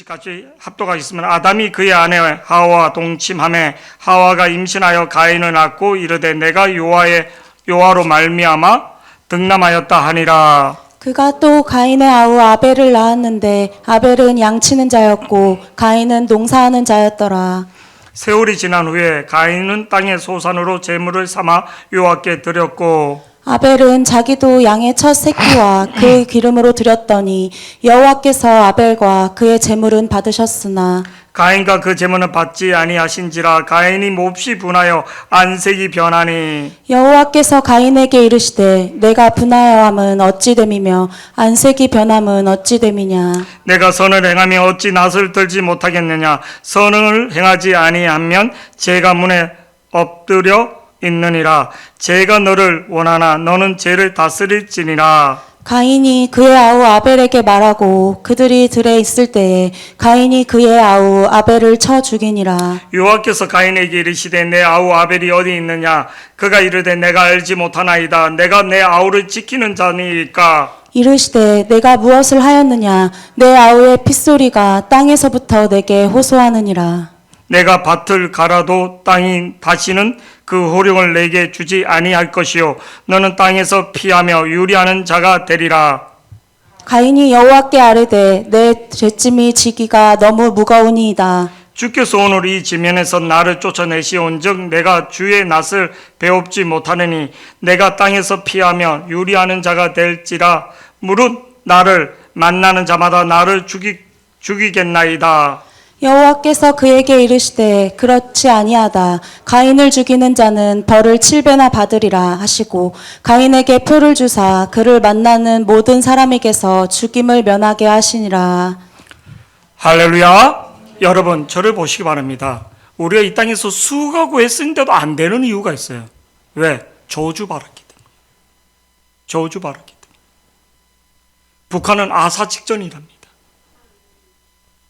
같이 합도가 있으면 아담이 그의 아내 하와와 동침하매 하와가 임신하여 가인을 낳고 이르되 내가 여호와로 말미암아 득남하였다 하니라. 그가 또 가인의 아우 아벨을 낳았는데 아벨은 양치는 자였고 가인은 농사하는 자였더라. 세월이 지난 후에 가인은 땅의 소산으로 제물을 삼아 여호와께 드렸고 아벨은 자기도 양의 첫 새끼와 그의 기름으로 드렸더니 여호와께서 아벨과 그의 제물은 받으셨으나 가인과 그 제물은 받지 아니하신지라. 가인이 몹시 분하여 안색이 변하니 여호와께서 가인에게 이르시되 내가 분하여함은 어찌 됨이며 안색이 변함은 어찌 됨이냐. 내가 선을 행하며 어찌 낯을 들지 못하겠느냐. 선을 행하지 아니하면 죄가 문에 엎드려 있느니라. 죄가 너를 원하나 너는 죄를 다스릴지니라. 가인이 그의 아우 아벨에게 말하고 그들이 들에 있을 때에 가인이 그의 아우 아벨을 쳐 죽이니라. 여호와께서 가인에게 이르시되 내 아우 아벨이 어디 있느냐. 그가 이르되 내가 알지 못하나이다. 내가 내 아우를 지키는 자니까. 이르시되 내가 무엇을 하였느냐. 내 아우의 핏소리가 땅에서부터 내게 호소하느니라. 내가 밭을 갈아도 땅이 다시는 그 호령을 내게 주지 아니할 것이요 너는 땅에서 피하며 유리하는 자가 되리라. 가인이 여호와께 아뢰되 내 죄짐이 지기가 너무 무거우니이다. 주께서 오늘 이 지면에서 나를 쫓아내시온즉 내가 주의 낯을 배웁지 못하느니 내가 땅에서 피하며 유리하는 자가 될지라. 무릇 나를 만나는 자마다 나를 죽이겠나이다. 여호와께서 그에게 이르시되 그렇지 아니하다. 가인을 죽이는 자는 벌을 7배나 받으리라 하시고 가인에게 표를 주사 그를 만나는 모든 사람에게서 죽임을 면하게 하시니라. 할렐루야. 여러분 저를 보시기 바랍니다. 우리가 이 땅에서 수고하고 애쓰는데도 안 되는 이유가 있어요. 왜? 저주받았기 때문에. 저주받았기 때문에. 북한은 아사 직전이랍니다.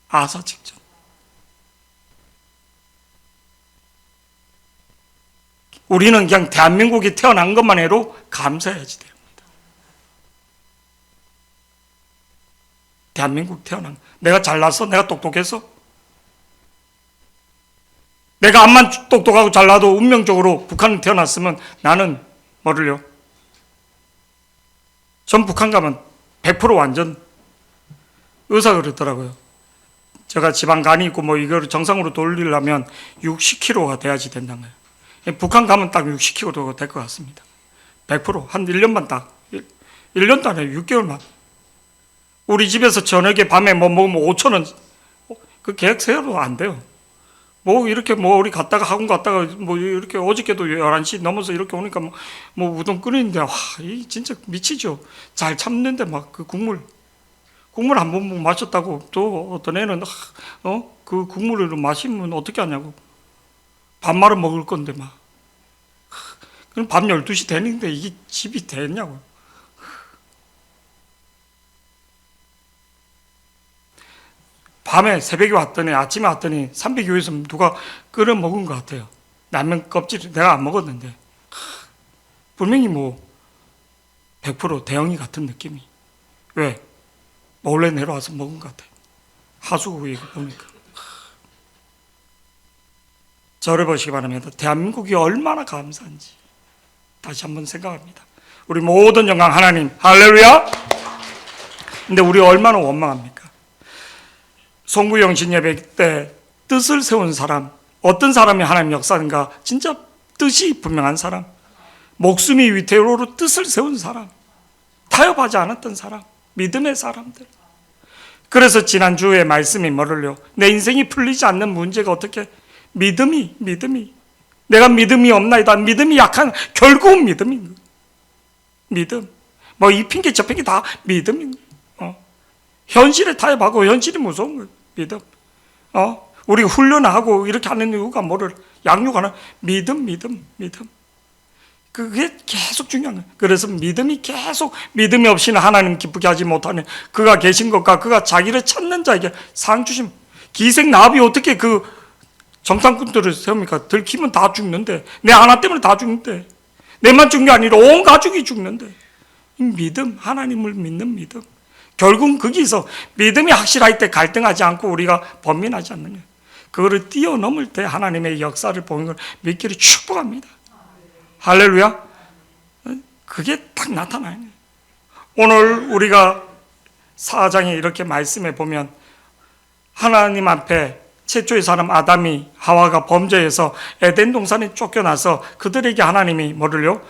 아사 직전. 우리는 그냥 대한민국이 태어난 것만 해도 감사해야지 됩니다. 대한민국 태어난 내가 잘났어? 내가 똑똑했어? 내가 암만 똑똑하고 잘나도 운명적으로 북한은 태어났으면 나는 뭐를요? 전 북한 가면 100% 완전 의사가 그랬더라고요. 제가 지방 간이 있고 뭐 이걸 정상으로 돌리려면 60kg가 돼야지 된다는 거예요. 북한 가면 딱 60kg 될 것 같습니다. 100%. 한 1년만 딱. 1년도 아니에요. 6개월만. 우리 집에서 저녁에 밤에 뭐 먹으면 5,000원. 그 계획 세워도 안 돼요. 뭐 이렇게 뭐 우리 갔다가 학원 갔다가 뭐 이렇게 어저께도 11시 넘어서 이렇게 오니까 뭐 우동 끓이는데 와, 이 진짜 미치죠. 잘 참는데 막 그 국물 한 번 마셨다고 또 어떤 애는 그 국물을 마시면 어떻게 하냐고. 밥말아 먹을 건데 막. 그럼 밤 12시 되는데 이게 집이 됐냐고. 밤에 새벽에 왔더니 아침에 왔더니 300교에서 누가 끓여 먹은 것 같아요. 라면 껍질 내가 안 먹었는데 분명히 뭐 100% 대형이 같은 느낌이. 왜? 몰래 내려와서 먹은 것 같아요. 하수구 이거 보니까. 저를 보시기 바랍니다. 대한민국이 얼마나 감사한지 다시 한번 생각합니다. 우리 모든 영광 하나님. 할렐루야. 근데 우리 얼마나 원망합니까? 송구영신 예배 때 뜻을 세운 사람, 어떤 사람이 하나님 역사인가? 진짜 뜻이 분명한 사람, 목숨이 위태로로 뜻을 세운 사람, 타협하지 않았던 사람, 믿음의 사람들. 그래서 지난주에 말씀이 뭐를요? 내 인생이 풀리지 않는 문제가 어떻게? 믿음이 내가 믿음이 없나이다. 믿음이 약한 결국은 믿음인 거예요. 믿음. 뭐 이 핑계 저 핑계 다 믿음인 거예요. 현실에 타협하고 현실이 무서운 거예요. 믿음. 우리 훈련하고 이렇게 하는 이유가 뭐를 양육하는 믿음. 그게 계속 중요한 거예요. 그래서 믿음이 계속 믿음이 없이는 하나님 기쁘게 하지 못하는 그가 계신 것과 그가 자기를 찾는 자에게 상 주심. 기생 나합이 어떻게 그 정탐꾼들을 세웁니까? 들키면 다 죽는데 내 하나 때문에 다 죽는데 내만 죽는 게 아니라 온 가족이 죽는데 믿음, 하나님을 믿는 믿음 결국은 거기서 믿음이 확실할 때 갈등하지 않고 우리가 번민하지 않는 거예요. 그거를 뛰어넘을 때 하나님의 역사를 보는 걸 믿기를 축복합니다. 할렐루야. 그게 딱 나타나요. 오늘 우리가 4장에 이렇게 말씀해 보면 하나님 앞에 최초의 사람 아담이 하와가 범죄해서 에덴 동산에 쫓겨나서 그들에게 하나님이 뭐를요?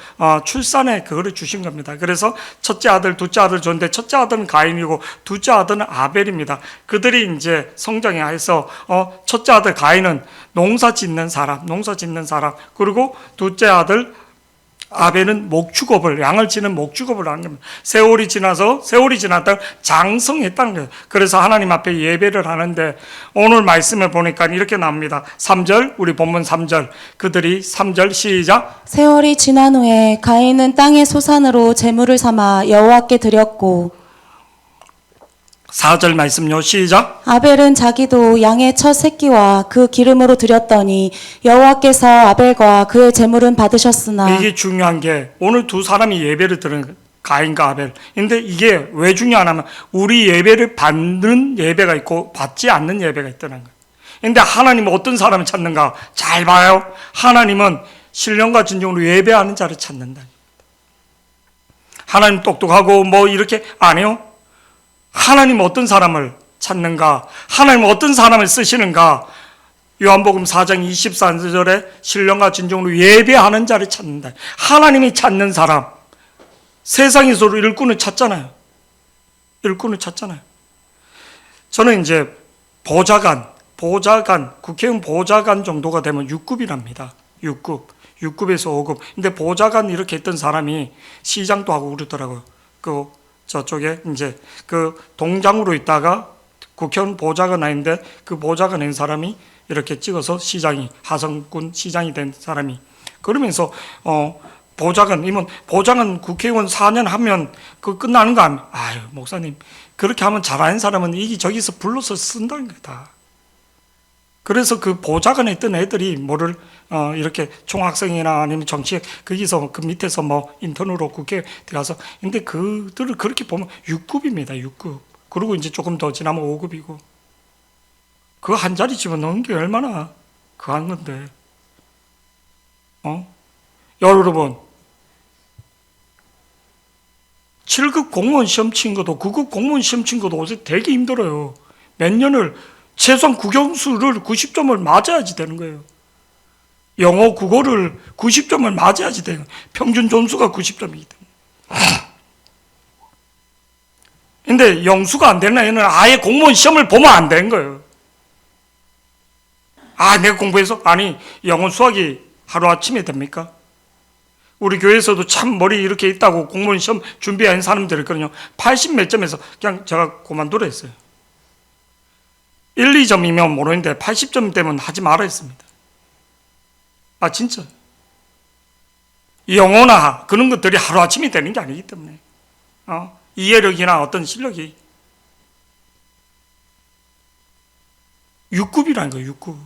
출산의 그거를 주신 겁니다. 그래서 첫째 아들, 둘째 아들 줬는데 첫째 아들은 가인이고 둘째 아들은 아벨입니다. 그들이 이제 성장해서 첫째 아들 가인은 농사 짓는 사람, 그리고 둘째 아들 아벨은 목축업을, 양을 치는 목축업을 하는 겁니다. 세월이 지났다 장성했다는 거예요. 그래서 하나님 앞에 예배를 하는데 오늘 말씀에 보니까 이렇게 나옵니다. 3절, 우리 본문 3절. 그들이 3절 시작. 세월이 지난 후에 가인은 땅의 소산으로 제물을 삼아 여호와께 드렸고 4절 말씀요. 시작. 아벨은 자기도 양의 첫 새끼와 그 기름으로 드렸더니 여호와께서 아벨과 그의 제물은 받으셨으나 이게 중요한 게 오늘 두 사람이 예배를 드리는 가인과 아벨. 근데 이게 왜 중요하냐면 우리 예배를 받는 예배가 있고 받지 않는 예배가 있다는 거예요. 근데 하나님은 어떤 사람을 찾는가? 잘 봐요. 하나님은 신령과 진정으로 예배하는 자를 찾는다. 하나님 똑똑하고 뭐 이렇게 안 해요. 하나님 어떤 사람을 찾는가? 하나님 어떤 사람을 쓰시는가? 요한복음 4장 24절에 신령과 진정으로 예배하는 자를 찾는다. 하나님이 찾는 사람. 세상에서 일꾼을 찾잖아요. 저는 이제 보좌관, 국회의원 보좌관 정도가 되면 6급이랍니다. 6급에서 5급. 근데 보좌관 이렇게 했던 사람이 시장도 하고 그러더라고요. 저쪽에 이제 그 동장으로 있다가 국회의원 보좌관 아닌데 그 보좌관 한 사람이 이렇게 찍어서 하성군 시장이 된 사람이 그러면서 보좌관 국회의원 4년 하면 그 끝나는 거 아니에요. 아유 목사님 그렇게 하면 잘하는 사람은 이기 저기서 불러서 쓴다는 거다. 그래서 그 보좌관에 있던 애들이 뭐를 이렇게 총학생이나 아니면 정치학 거기서 그 밑에서 뭐 인턴으로 국회에 들어가서 근데 그들을 그렇게 보면 6급입니다. 6급. 그리고 이제 조금 더 지나면 5급이고 그 한 자리 집어넣은 게 얼마나 그 한 건데 여러분 7급 공무원 시험 친 것도 9급 공무원 시험 친 것도 어제 되게 힘들어요. 몇 년을 최소한 국영수를 90점을 맞아야지 되는 거예요. 영어, 국어를 90점을 맞아야지 돼요. 평균 점수가 90점이기 때문에. 근데 영수가 안 되는 애는 아예 공무원 시험을 보면 안 되는 거예요. 내가 공부해서? 아니, 영어, 수학이 하루아침에 됩니까? 우리 교회에서도 참 머리 이렇게 있다고 공무원 시험 준비한 사람들이 있거든요. 80 몇 점에서 그냥 제가 그만두라 했어요. 1, 2점이면 모르는데 80점 되면 하지 말아 했습니다. 진짜. 영어나 그런 것들이 하루아침에 되는 게 아니기 때문에. 이해력이나 어떤 실력이 6급이라는 거예요. 6급.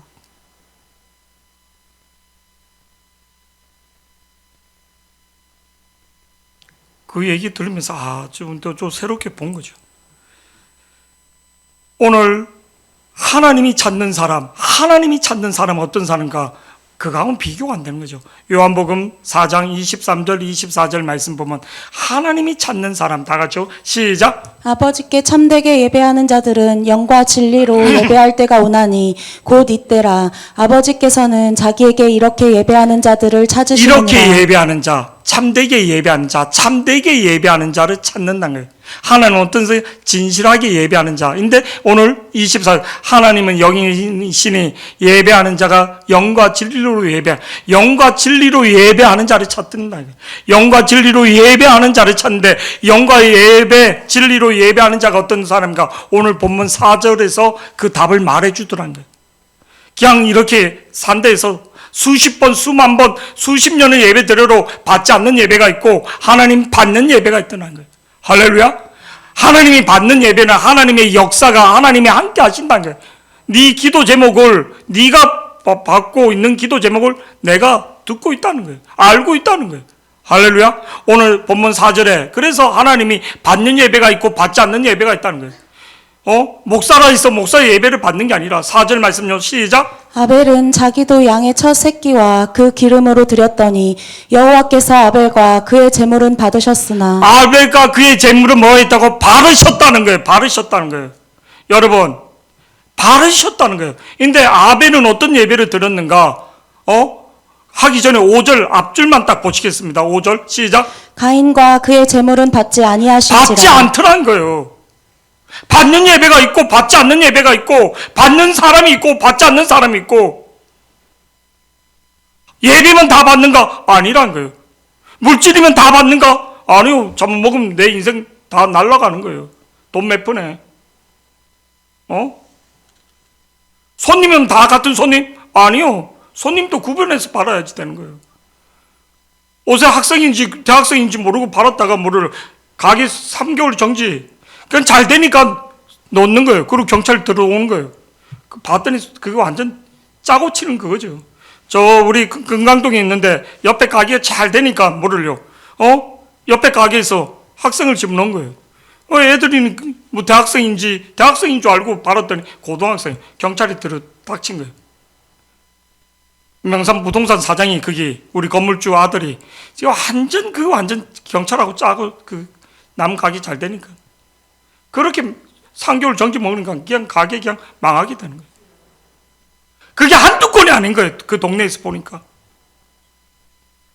그 얘기 들으면서 좀 새롭게 본 거죠. 오늘 하나님이 찾는 사람 어떤 사람인가? 그거하고는 비교가 안 되는 거죠. 요한복음 4장 23절, 24절 말씀 보면 하나님이 찾는 사람 다 같이요. 시작. 아버지께 참되게 예배하는 자들은 영과 진리로 예배할 때가 오나니 곧 이때라. 아버지께서는 자기에게 이렇게 예배하는 자들을 찾으시느니라. 이렇게 예배하는 자, 참되게 예배하는 자를 찾는다는 거예요. 하나님은 어떤 진실하게 예배하는 자인데 오늘 24 하나님은 영이시니 예배하는 자가 영과 진리로 예배하는 자를 찾는다. 영과 진리로 예배하는 자를 찾는데 영과 진리로 예배하는 자가 어떤 사람인가? 오늘 본문 4절에서 그 답을 말해주더라는 거예요. 그냥 이렇게 산대에서 수십 번, 수만 번, 수십 년의 예배 드려도 받지 않는 예배가 있고 하나님 받는 예배가 있다는 거예요. 할렐루야. 하나님이 받는 예배는 하나님의 역사가 하나님이 함께 하신다는 거예요. 네 기도 제목을 네가 받고 있는 기도 제목을 내가 듣고 있다는 거예요. 알고 있다는 거예요. 할렐루야. 오늘 본문 4절에 그래서 하나님이 받는 예배가 있고 받지 않는 예배가 있다는 거예요. 목사가 있어 목사의 예배를 받는 게 아니라 4절 말씀요. 시작. 아벨은 자기도 양의 첫 새끼와 그 기름으로 드렸더니 여호와께서 아벨과 그의 제물은 받으셨으나 아벨과 그의 제물은 뭐 했다고? 바르셨다는 거예요. 바르셨다는 거예요. 여러분, 바르셨다는 거예요. 근데 아벨은 어떤 예배를 드렸는가? 하기 전에 5절 앞줄만 딱 보시겠습니다. 5절 시작. 가인과 그의 제물은 받지 아니하신지라. 받지 않더란 거예요. 받는 예배가 있고 받지 않는 예배가 있고 받는 사람이 있고 받지 않는 사람이 있고 예배만 다 받는가? 아니란 거예요. 물질이면 다 받는가? 아니요. 잘못 먹으면 내 인생 다 날아가는 거예요. 돈 몇 푼에. 손님은 다 같은 손님? 아니요. 손님도 구분해서 팔아야지 되는 거예요. 옷에 학생인지 대학생인지 모르고 팔았다가 뭐를 가게 3개월 정지. 그건 잘 되니까 놓는 거예요. 그리고 경찰 들어오는 거예요. 봤더니 그거 완전 짜고 치는 그거죠. 저 우리 금강동에 있는데 옆에 가게가 잘 되니까 뭐를요? 옆에 가게에서 학생을 집어넣은 거예요. 애들이 뭐 대학생인 줄 알고 팔았더니 고등학생 경찰이 들어 닥친 거예요. 명산 부동산 사장이 그게 우리 건물주 아들이 지금 완전 경찰하고 짜고 그 남 가게 잘 되니까 그렇게 3개월 정지 먹으니까 그냥 가게 그냥 망하게 되는 거예요. 그게 한두 건이 아닌 거예요. 그 동네에서 보니까.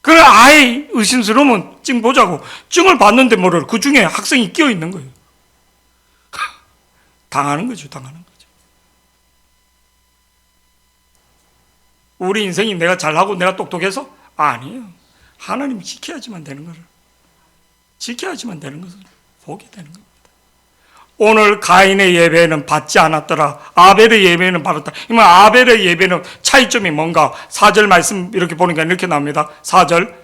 그래 아예 의심스러우면 증 보자고 증을 봤는데 뭐를 그 중에 학생이 끼어 있는 거예요. 당하는 거죠. 우리 인생이 내가 잘하고 내가 똑똑해서? 아니에요. 하나님 지켜야지만 되는 거를. 지켜야지만 되는 것을 보게 되는 겁니다. 오늘 가인의 예배는 받지 않았더라. 아벨의 예배는 받았다. 그러면 아벨의 예배는 차이점이 뭔가? 4절 말씀 이렇게 보니까 이렇게 나옵니다. 4절.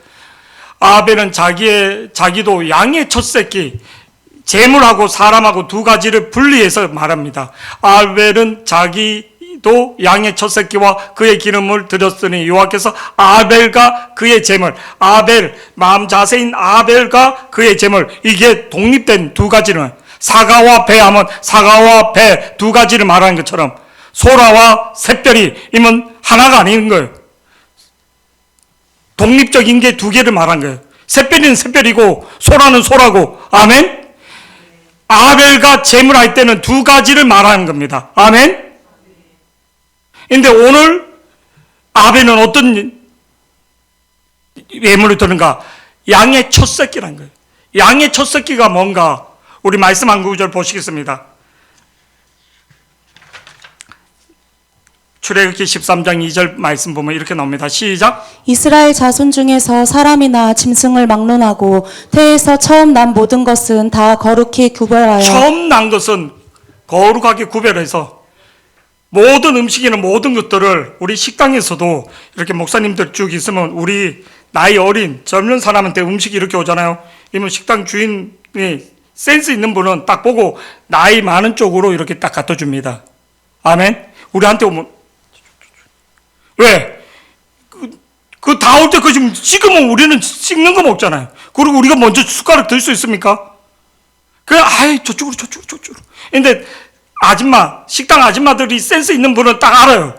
아벨은 자기도 양의 첫 새끼, 재물하고 사람하고 두 가지를 분리해서 말합니다. 아벨은 자기도 양의 첫 새끼와 그의 기름을 드렸으니 여호와께서 아벨과 그의 제물, 아벨 마음 자세인 아벨과 그의 제물, 이게 독립된 두 가지는 사과와 배 하면 사과와 배 두 가지를 말하는 것처럼 소라와 샛별이 이면 하나가 아닌 거예요. 독립적인 게 두 개를 말한 거예요. 샛별이는 샛별이고 소라는 소라고. 아멘. 아벨과 제물할 때는 두 가지를 말하는 겁니다. 아멘. 근데 오늘 아벨은 어떤 예물을 드는가? 양의 첫 새끼란 거예요. 양의 첫 새끼가 뭔가? 우리 말씀 한 구절 보시겠습니다. 출애굽기 13장 2절 말씀 보면 이렇게 나옵니다. 시작. 이스라엘 자손 중에서 사람이나 짐승을 막론하고 태에서 처음 난 모든 것은 다 거룩히 구별하여 처음 난 것은 거룩하게 구별해서 모든 음식이나 모든 것들을 우리 식당에서도 이렇게 목사님들 쭉 있으면 우리 나이 어린 젊은 사람한테 음식이 이렇게 오잖아요. 이러면 식당 주인이 센스 있는 분은 딱 보고 나이 많은 쪽으로 이렇게 딱 갖다 줍니다. 아멘. 우리한테 오면 왜? 그 다 올 때 그 지금 식으면 우리는 씹는 거 먹잖아요. 그리고 우리가 먼저 숟가락 들 수 있습니까? 그래, 저쪽으로. 근데 식당 아줌마들이 센스 있는 분은 딱 알아요.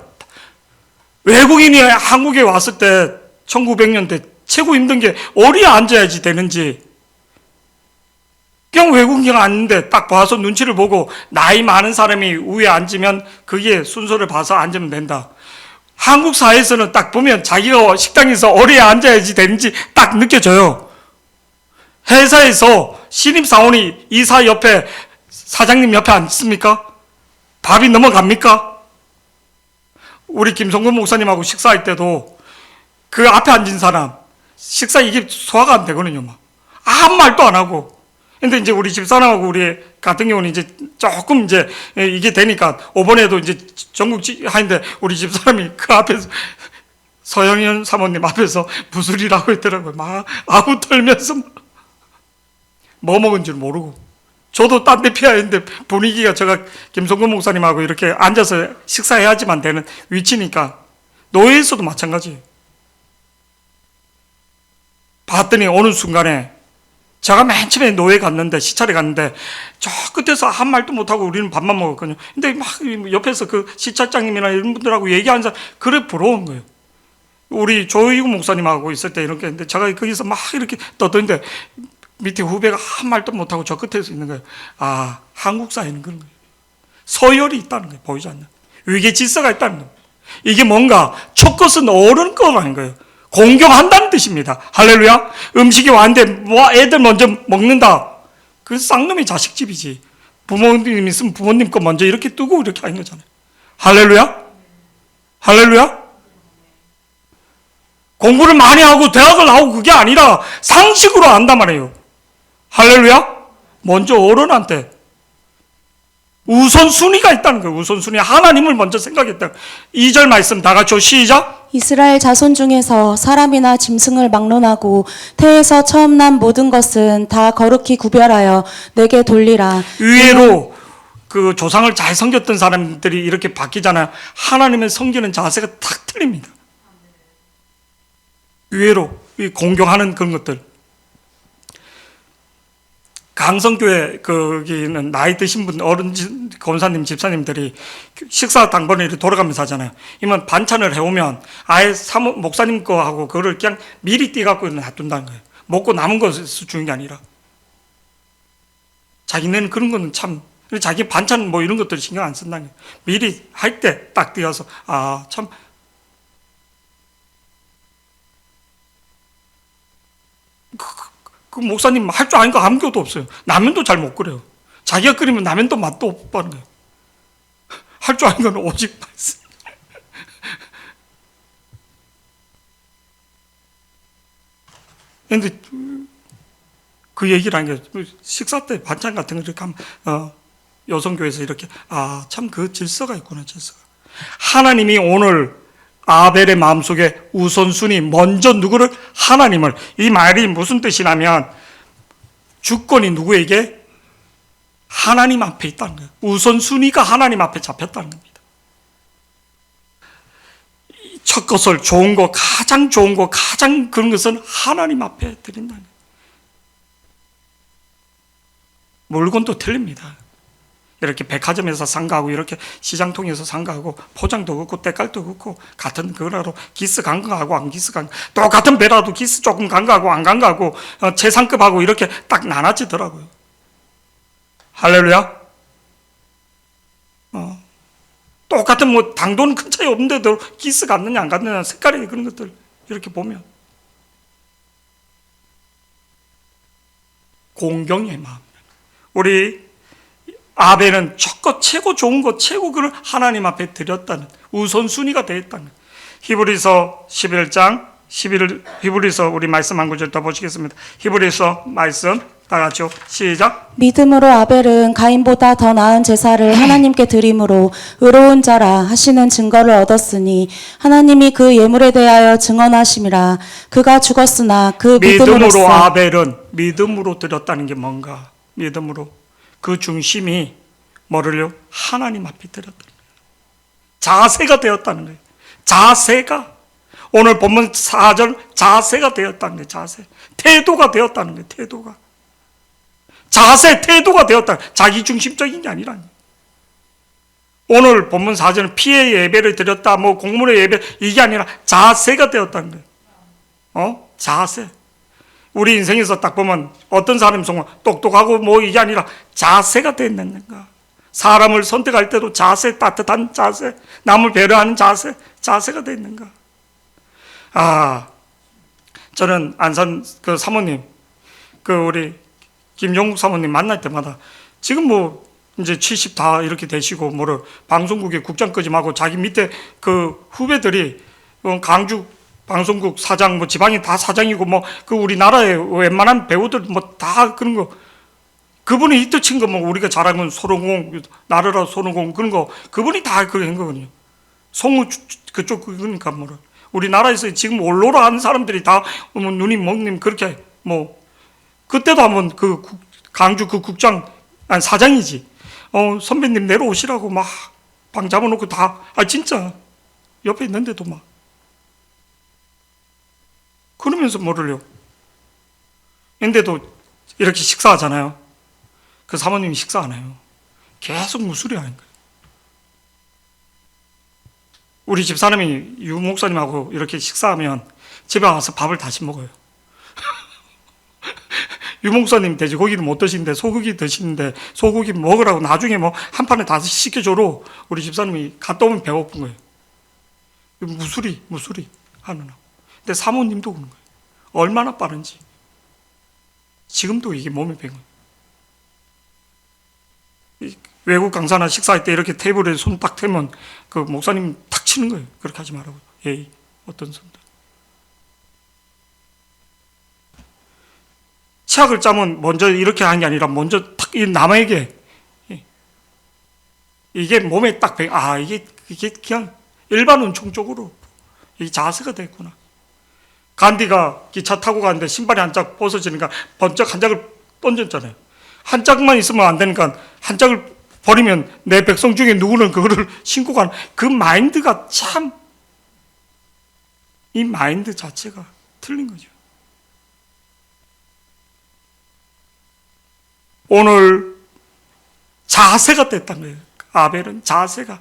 외국인이 한국에 왔을 때 1900년대 최고 힘든 게 어디에 앉아야지 되는지. 그냥 외국인이 앉는데 딱 봐서 눈치를 보고 나이 많은 사람이 위에 앉으면 그게 순서를 봐서 앉으면 된다. 한국 사회에서는 딱 보면 자기가 식당에서 어디에 앉아야지 되는지 딱 느껴져요. 회사에서 신입사원이 이사 옆에 사장님 옆에 앉습니까? 밥이 넘어갑니까? 우리 김성근 목사님하고 식사할 때도 그 앞에 앉은 사람 식사 이게 소화가 안 되거든요. 막. 아무 말도 안 하고. 근데 이제 우리 집사람하고 우리 같은 경우는 이제 조금 이제 이게 되니까 이번에도 이제 전국 하는데 우리 집사람이 그 앞에서 서영현 사모님 앞에서 무술이라고 했더라고요. 막 아무 털면서 뭐 먹은 줄 모르고. 저도 딴 데 피해야 했는데 분위기가 제가 김성근 목사님하고 이렇게 앉아서 식사해야지만 되는 위치니까 노예에서도 마찬가지예요. 봤더니 어느 순간에 제가 맨 처음에 노예 갔는데, 시찰에 갔는데, 저 끝에서 한 말도 못하고 우리는 밥만 먹었거든요. 근데 막 옆에서 그 시찰장님이나 이런 분들하고 얘기하는 사람, 그래 부러운 거예요. 우리 조이구 목사님하고 있을 때 이렇게 했는데, 제가 거기서 막 이렇게 떠드는데, 밑에 후배가 한 말도 못하고 저 끝에서 있는 거예요. 아, 한국 사회는 그런 거예요. 서열이 있다는 거예요. 보이지 않는. 위계 질서가 있다는 거예요. 이게 뭔가 첫 것은 어른 거라는 거예요. 공경한다는 뜻입니다. 할렐루야. 음식이 왔는데 뭐 애들 먼저 먹는다. 그 쌍놈의 자식집이지. 부모님 있으면 부모님 거 먼저 이렇게 뜨고 이렇게 하는 거잖아요. 할렐루야. 할렐루야. 공부를 많이 하고 대학을 나오고 그게 아니라 상식으로 안단 말이에요. 할렐루야. 먼저 어른한테 우선순위가 있다는 거예요. 우선순위. 하나님을 먼저 생각했다. 2절 말씀 다 같이 시작. 이스라엘 자손 중에서 사람이나 짐승을 막론하고 태에서 처음 난 모든 것은 다 거룩히 구별하여 내게 돌리라. 의외로 그 조상을 잘 섬겼던 사람들이 이렇게 바뀌잖아요. 하나님을 섬기는 자세가 탁 틀립니다. 의외로 이 공경하는 그런 것들. 강성교회 거기는 나이 드신 분 어른 권사님 집사님들이 식사 당번에 이렇게 돌아가면서 하잖아요. 이면 반찬을 해오면 아예 목사님 거하고 그거를 그냥 미리 띄갖고 놔둔다는 거예요. 먹고 남은 것을 주는 게 아니라. 자기네는 그런 거는 참 자기 반찬 뭐 이런 것들 신경 안 쓴다는 거예요. 미리 할 때 딱 띄어서 아 참 그 목사님 할 줄 아는 거 아무것도 없어요. 라면도 잘 못 끓여요. 자기가 끓이면 라면도 맛도 없고 하는 거예요. 할 줄 아는 건 오직 말씀. 그런데 그 얘기를 하는 게 식사 때 반찬 같은 거 이렇게 하면 여성교회에서 이렇게 아 참 그 질서가 있구나 질서가. 하나님이 오늘 아벨의 마음속에 우선순위 먼저 누구를? 하나님을. 이 말이 무슨 뜻이냐면 주권이 누구에게? 하나님 앞에 있다는 거예요. 우선순위가 하나님 앞에 잡혔다는 겁니다. 첫 것을 좋은 거 가장 좋은 거 가장 그런 것은 하나님 앞에 드린다는 거예요. 물건도 틀립니다. 이렇게 백화점에서 산 거하고 이렇게 시장 통해서 산 거하고 포장도 그렇고 때깔도 그렇고 같은 그거라도 기스 간 거하고 안 기스 간 거, 똑같은 배라도 기스 조금 간 거하고 안 간 거하고 최상급하고 이렇게 딱 나눠지더라고요. 할렐루야. 똑같은 뭐 당도는 큰 차이 없는데도 기스 갔느냐 안 갔느냐 색깔이 그런 것들 이렇게 보면 공경의 마음. 우리 아벨은 첫것 최고 좋은 것 최고 그를 하나님 앞에 드렸다는 우선순위가 되었다는 히브리서 11장 11 히브리서 우리 말씀 한 구절 더 보시겠습니다. 히브리서 말씀 다 같이요. 시작. 믿음으로 아벨은 가인보다 더 나은 제사를 하나님께 드림으로 의로운 자라 하시는 증거를 얻었으니 하나님이 그 예물에 대하여 증언하심이라. 그가 죽었으나 그 믿음으로써 아벨은 믿음으로 드렸다는 게 뭔가? 믿음으로 그 중심이 뭐를요? 하나님 앞에 드렸다는 거예요. 자세가 되었다는 거예요. 자세가 오늘 본문 4절 자세가 되었다는 거예요. 자세. 태도가 되었다는 거예요. 태도가. 자세, 태도가 되었다. 자기중심적인 게 아니라. 오늘 본문 4절은 피의 예배를 드렸다, 뭐 공물의 예배, 이게 아니라 자세가 되었다는 거예요. 자세. 우리 인생에서 딱 보면 어떤 사람이 정말 똑똑하고 뭐 이게 아니라 자세가 되었는가. 사람을 선택할 때도 자세, 따뜻한 자세, 남을 배려하는 자세, 자세가 되었는가. 아, 저는 안산 그 사모님, 그 우리 김용국 사모님 만날 때마다 지금 뭐 이제 70 다 이렇게 되시고 뭐를 방송국에 국장까지하고 자기 밑에 그 후배들이 강주 방송국 사장 뭐 지방이 다 사장이고 뭐 그 우리나라의 웬만한 배우들 뭐 다 그런 거 그분이 이뜻친 거 뭐 우리가 잘하는 건 소롱공 나르라 소롱공 그런 거 그분이 다 그런 거거든요. 송우 그쪽 그러니까 뭐를 우리나라에서 지금 올로라 하는 사람들이 다 뭐 누님 목님 그렇게 뭐 그때도 한번 그 강주 그 국장 아니 사장이지 선배님 내려오시라고 막 방 잡아놓고 다 진짜 옆에 있는데도 막 그러면서 뭐를요 근데도 이렇게 식사하잖아요. 그 사모님이 식사 안 해요. 계속 무술이 하는 거예요. 우리 집사람이 유 목사님하고 이렇게 식사하면 집에 와서 밥을 다시 먹어요. 유 목사님 돼지고기를 못 드시는데 소고기 드시는데 소고기 먹으라고 나중에 뭐 한 판에 다 시켜줘로 우리 집사님이 갔다 오면 배고픈 거예요. 무술이 하느라고. 근데 사모님도 그런 거예요. 얼마나 빠른지. 지금도 이게 몸에 밴 거예요. 외국 강사나 식사할 때 이렇게 테이블에 손 딱 대면 그 목사님 탁 치는 거예요. 그렇게 하지 말라고. 예의. 어떤 손들. 치약을 짜면 먼저 이렇게 하는 게 아니라 먼저 탁 이 남에게 이게 몸에 딱 이게 그냥 일반 운총적으로 이 자세가 됐구나. 간디가 기차 타고 가는데 신발이 한 짝 벗어지니까 번쩍 한 짝을 던졌잖아요. 한 짝만 있으면 안 되니까 한 짝을 버리면 내 백성 중에 누구는 그거를 신고 가는 그 마인드가 참 이 마인드 자체가 틀린 거죠. 오늘 자세가 됐다는 거예요. 아벨은 자세가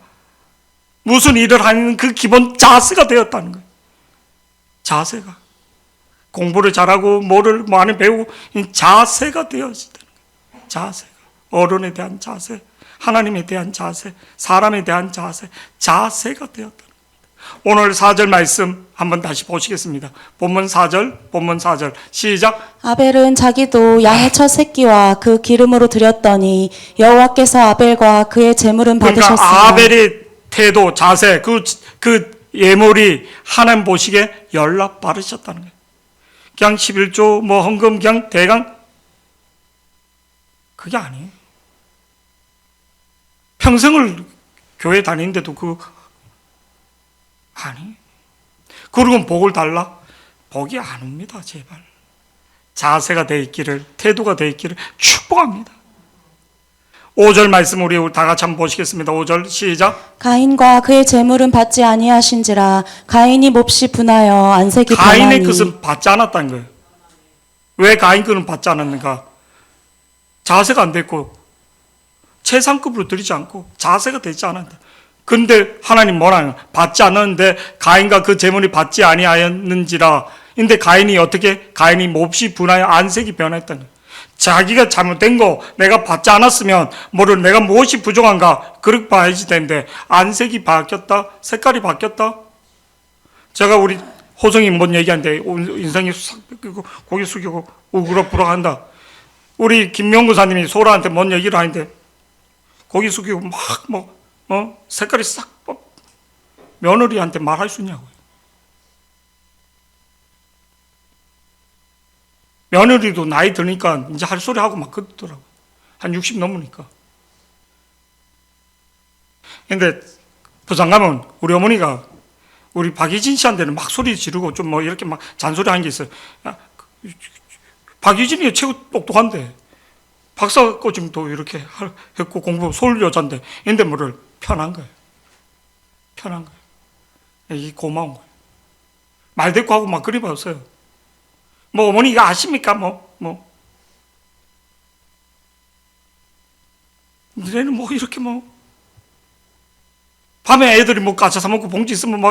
무슨 일을 하는 그 기본 자세가 되었다는 거예요. 자세가 공부를 잘하고 뭐를 많이 배우고 자세가 되어진다는 거예요. 자세가 어른에 대한 자세, 하나님에 대한 자세, 사람에 대한 자세, 자세가 되었다는 겁니다. 오늘 4절 말씀 한번 다시 보시겠습니다. 본문 4절 시작. 아벨은 자기도 양의 첫 새끼와 그 기름으로 드렸더니 여호와께서 아벨과 그의 제물은 받으셨으나. 그러니까 아벨의 태도, 자세, 그 예물이 하나님 보시기에 연락 바르셨다는 거예요. 그냥 11조 뭐 헌금 그냥 대강 그게 아니에요. 평생을 교회 다니는데도 아니. 그러면 복을 달라? 복이 안 옵니다. 제발. 자세가 돼 있기를, 태도가 돼 있기를 축복합니다. 5절 말씀 우리 다 같이 한번 보시겠습니다. 5절 시작. 가인과 그의 제물은 받지 아니하신지라 가인이 몹시 분하여 안색이 변하니. 가인의 것은 받지 않았다는 거예요. 왜 가인 것은 받지 않았는가? 자세가 안 됐고 최상급으로 드리지 않고 자세가 되지 않았다. 근데 하나님 뭐라는 받지 않았는데 가인과 그 제물이 받지 아니하였는지라. 근데 가인이 몹시 분하여 안색이 변했다는 거예요. 자기가 잘못된 거 내가 받지 않았으면 내가 무엇이 부족한가 그렇게 봐야지 되는데 안색이 바뀌었다, 색깔이 바뀌었다. 제가 우리 호성이 뭔 얘기하는데 인상이 싹 뺏기고 고개 숙이고 우그럭부럭 한다. 우리 김명구사님이 소라한테 뭔 얘기를 하는데 고개 숙이고 색깔이 싹 며느리한테 말할 수 있냐고요. 며느리도 나이 드니까 이제 할 소리 하고 막 그러더라고요. 한 60 넘으니까. 근데 부산 가면 우리 어머니가 우리 박유진 씨한테는 막 소리 지르고 좀 이렇게 막 잔소리 하는 게 있어요. 박유진이 최고 똑똑한데 박사 과정도 이렇게 했고 공부 서울 여잔데 근데 편한 거예요. 편한 거예요. 이게 고마운 거예요. 말대꾸하고 막 그리 봤어요. 어머니가 아십니까? 너네는 이렇게 밤에 애들이 까차 사먹고 봉지 있으면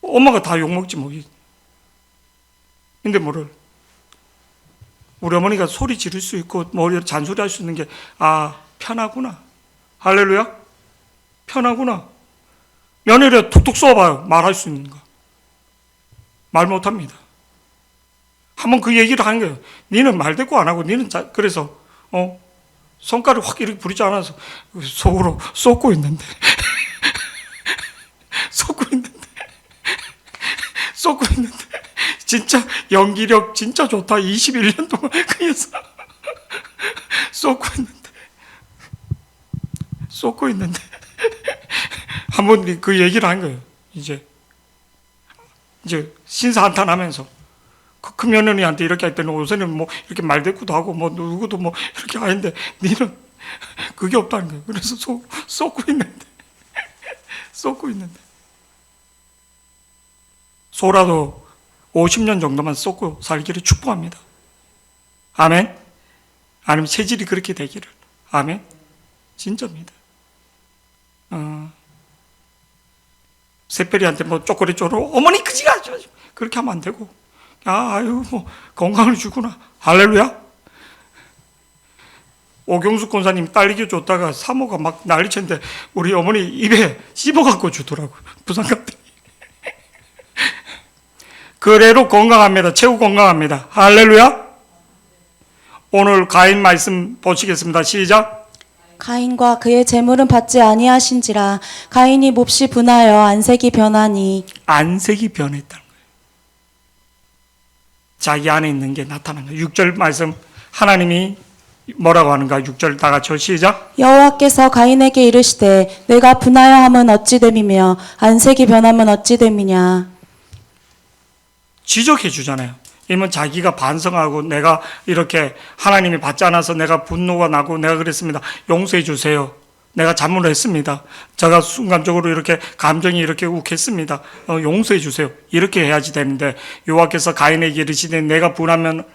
엄마가 다 욕먹지 근데 우리 어머니가 소리 지를 수 있고 잔소리 할 수 있는 게 편하구나. 할렐루야. 편하구나. 며느리가 툭툭 쏘아봐요. 말할 수 있는 거. 말 못합니다. 한번 그 얘기를 하는 거예요. 니는 말대꾸 안 하고 니는 그래서 손가락 확 이렇게 부리지 않아서 속으로 쏟고 있는데 진짜 연기력 진짜 좋다. 21년 동안 그래서 쏟고 있는데 한번 그 얘기를 한 거예요. 이제 신사 한탄하면서 그 며느리한테 이렇게 했더니 요새는 이렇게 말대꾸도 하고 누구도 이렇게 하는데 니는 그게 없다는 거예요. 그래서 쏟고 있는데 소라도 50년 정도만 쏟고 살기를 축복합니다. 아멘. 아니면 체질이 그렇게 되기를. 아멘. 진짜입니다. 새별이한테 뭐 쪼꼬리 쪼로 어머니 그지가 그렇게 하면 안 되고, 아유 뭐 건강을 주구나. 할렐루야. 오경숙 권사님 딸기교 줬다가 사모가 막 난리쳤는데 우리 어머니 입에 씹어갖고 주더라고요. 부산 갔더니. 그래로 건강합니다. 최고 건강합니다. 할렐루야. 오늘 가인 말씀 보시겠습니다. 시작. 가인과 그의 재물은 받지 아니하신지라 가인이 몹시 분하여 안색이 변하니. 안색이 변했다는 거예요. 자기 안에 있는 게 나타난 거예요. 6절 말씀 하나님이 뭐라고 하는가? 6절 다 같이 시작. 여호와께서 가인에게 이르시되 내가 분하여 함은 어찌 됨이며 안색이 변함은 어찌 됨이냐. 지적해 주잖아요. 이면 자기가 반성하고 내가 이렇게 하나님이 받지 않아서 내가 분노가 나고 내가 그랬습니다. 용서해 주세요. 내가 잘못을 했습니다. 제가 순간적으로 이렇게 감정이 이렇게 욱했습니다. 용서해 주세요. 이렇게 해야지 되는데 여호와께서 가인에게 이르시되 내가 분하면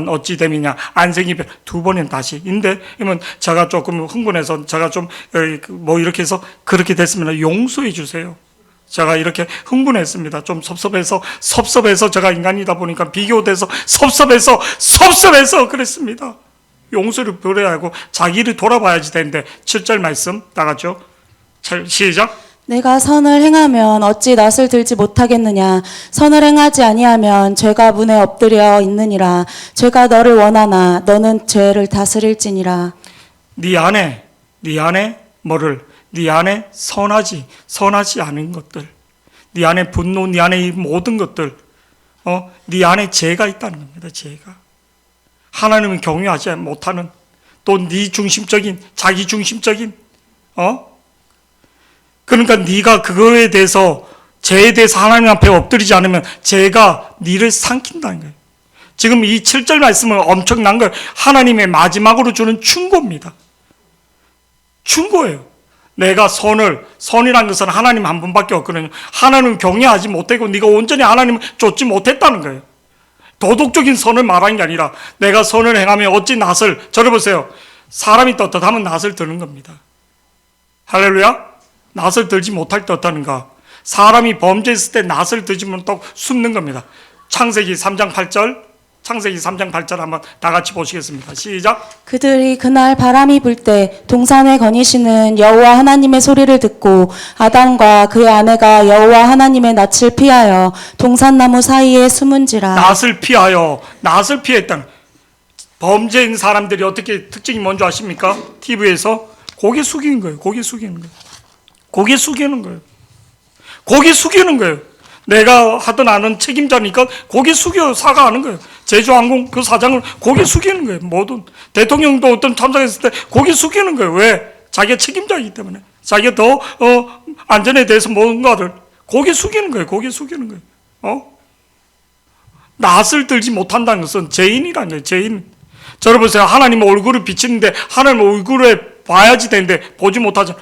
어찌 됨이냐. 안색이 두 번은 다시. 인데 이면 제가 조금 흥분해서 제가 좀 뭐 이렇게 해서 그렇게 됐습니다. 용서해 주세요. 제가 이렇게 흥분했습니다. 좀 섭섭해서 제가 인간이다 보니까 비교돼서 섭섭해서 그랬습니다. 용서를 버려야 하고 자기를 돌아봐야지 되는데 7절 말씀 나갔죠? 시작. 내가 선을 행하면 어찌 낯을 들지 못하겠느냐. 선을 행하지 아니하면 죄가 문에 엎드려 있느니라. 죄가 너를 원하나 너는 죄를 다스릴지니라. 네 안에 뭐를? 네 안에 선하지 않은 것들, 네 안에 분노, 네 안에 이 모든 것들, 네 안에 죄가 있다는 겁니다. 죄가 하나님은 경유하지 못하는 또 네 중심적인 자기 중심적인 그러니까 네가 그거에 대해서 죄에 대해서 하나님 앞에 엎드리지 않으면 죄가 네를 삼킨다는 거예요. 지금 이 7절 말씀은 엄청난 걸 하나님의 마지막으로 주는 충고입니다. 충고예요. 내가 선이라는 것은 하나님 한 분밖에 없거든요. 하나님을 경외하지 못하고 네가 온전히 하나님을 쫓지 못했다는 거예요. 도덕적인 선을 말하는 게 아니라 내가 선을 행하면 어찌 낯을, 저를 보세요. 사람이 떳떳하면 낯을 드는 겁니다. 할렐루야. 낯을 들지 못할 때 어떠는가? 사람이 범죄했을 때 낯을 들지 못하고 숨는 겁니다. 창세기 3장 8절 한번 다 같이 보시겠습니다. 시작. 그들이 그날 바람이 불 때 동산에 거니시는 여호와 하나님의 소리를 듣고 아담과 그의 아내가 여호와 하나님의 낯을 피하여 동산나무 사이에 숨은지라. 낯을 피했다는 범죄인 사람들이 어떻게 특징이 뭔지 아십니까? TV에서 고개 숙이는 거예요. 고개 숙이는 거예요. 내가 하던 아는 책임자니까 고개 숙여 사과하는 거예요. 제주항공 그 사장을 고개 숙이는 거예요. 모든 대통령도 어떤 참석했을 때 고개 숙이는 거예요. 왜? 자기가 책임자이기 때문에. 자기가 더 안전에 대해서 뭔가를 고개 숙이는 거예요. 낯을 들지 못한다는 것은 죄인이라는 거예요. 죄인. 저를 보세요. 하나님의 얼굴을 비치는데 하나님의 얼굴에 봐야지 되는데 보지 못하잖아.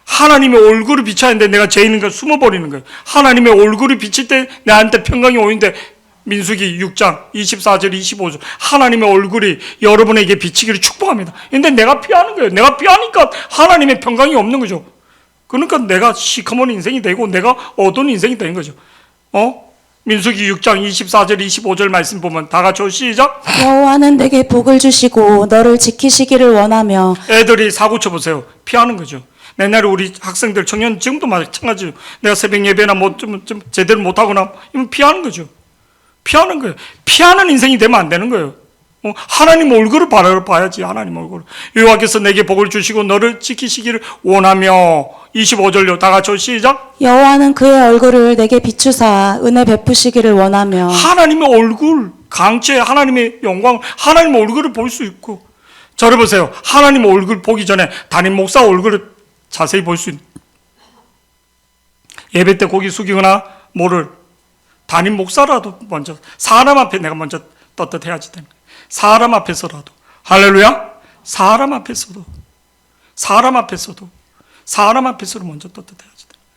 하나님의 얼굴을 비춰야 하는데 내가 죄인인 걸 숨어버리는 거예요. 하나님의 얼굴을 비칠 때 나한테 평강이 오는데 민수기 6장 24절 25절 하나님의 얼굴이 여러분에게 비치기를 축복합니다. 근데 내가 피하는 거예요. 내가 피하니까 하나님의 평강이 없는 거죠. 그러니까 내가 시커먼 인생이 되고 내가 어두운 인생이 되는 거죠. 민수기 6장 24절 25절 말씀 보면 다 같이 시작. 여호와는 내게 복을 주시고 너를 지키시기를 원하며. 애들이 사고 쳐보세요. 피하는 거죠. 옛날에 우리 학생들, 청년 지금도 마찬가지예요. 내가 새벽 예배나 좀 제대로 못하거나 이건 피하는 거죠. 피하는 인생이 되면 안 되는 거예요. 하나님 얼굴을 봐야지. 하나님 얼굴. 여호와께서 내게 복을 주시고 너를 지키시기를 원하며. 25절요. 다 같이 시작. 여호와는 그의 얼굴을 내게 비추사 은혜 베푸시기를 원하며. 하나님의 얼굴, 강체 하나님의 영광, 하나님의 얼굴을 볼 수 있고. 저를 보세요. 하나님 얼굴 보기 전에 담임 목사 얼굴을 자세히 볼 수 있는. 예배 때 고개 숙이거나 뭐를 담임 목사라도 먼저 사람 앞에 내가 먼저 떳떳해야지 되는 거예요. 사람 앞에서라도. 할렐루야. 사람 앞에서도 먼저 떳떳해야지 되는 거예요.